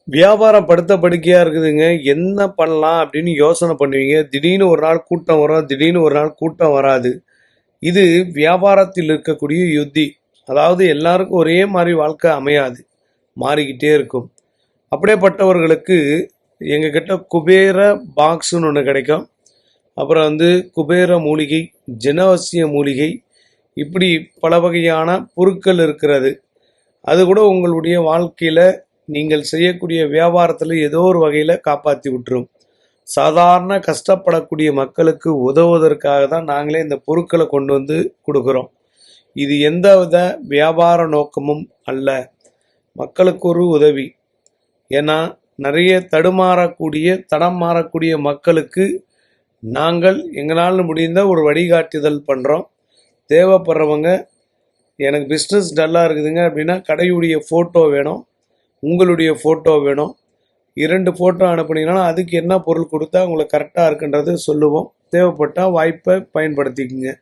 வியாபாரம் படுத்த படுக்கையாக இருக்குதுங்க. என்ன பண்ணலாம் அப்படின்னு யோசனை பண்ணுவீங்க. திடீர்னு ஒரு நாள் கூட்டம் வரும், திடீர்னு ஒரு நாள் கூட்டம் வராது. இது வியாபாரத்தில் இருக்கக்கூடிய யுத்தி. அதாவது எல்லாருக்கும் ஒரே மாதிரி வாழ்க்கை அமையாது, மாறிக்கிட்டே இருக்கும். அப்படியேப்பட்டவர்களுக்கு எங்ககிட்ட குபேர பாக்ஸுன்னு ஒன்று கிடைக்கும். அப்புறம் குபேர மூலிகை, ஜனவசிய மூலிகை, இப்படி பல வகையான பொருட்கள் இருக்கிறது. அது கூட உங்களுடைய வாழ்க்கையில் நீங்கள் செய்யக்கூடிய வியாபாரத்தில் ஏதோ ஒரு வகையில் காப்பாற்றி விட்டுரும். சாதாரண கஷ்டப்படக்கூடிய மக்களுக்கு உதவுவதற்காக தான் நாங்களே இந்த பொருட்களை கொண்டு வந்து கொடுக்குறோம். இது எந்தவித வியாபார நோக்கமும் அல்ல, மக்களுக்கு ஒரு உதவி. ஏன்னா நிறைய தடம் மாறக்கூடிய மக்களுக்கு நாங்கள் எங்களால் முடிந்த ஒரு வழிகாட்டுதல் பண்ணுறோம். தேவைப்படுறவங்க, எனக்கு பிஸ்னஸ் டல்லாக இருக்குதுங்க அப்படின்னா கடையுடைய ஃபோட்டோ வேணும், உங்களுடைய ஃபோட்டோ வேணும், 2 ஃபோட்டோ அனுப்புனீங்கன்னா அதுக்கு என்ன பொருள் கொடுத்தா உங்களுக்கு கரெக்டாக இருக்குன்றது சொல்லுவோம். தேவைப்பட்டால் வாய்ப்பை பயன்படுத்திக்கங்க.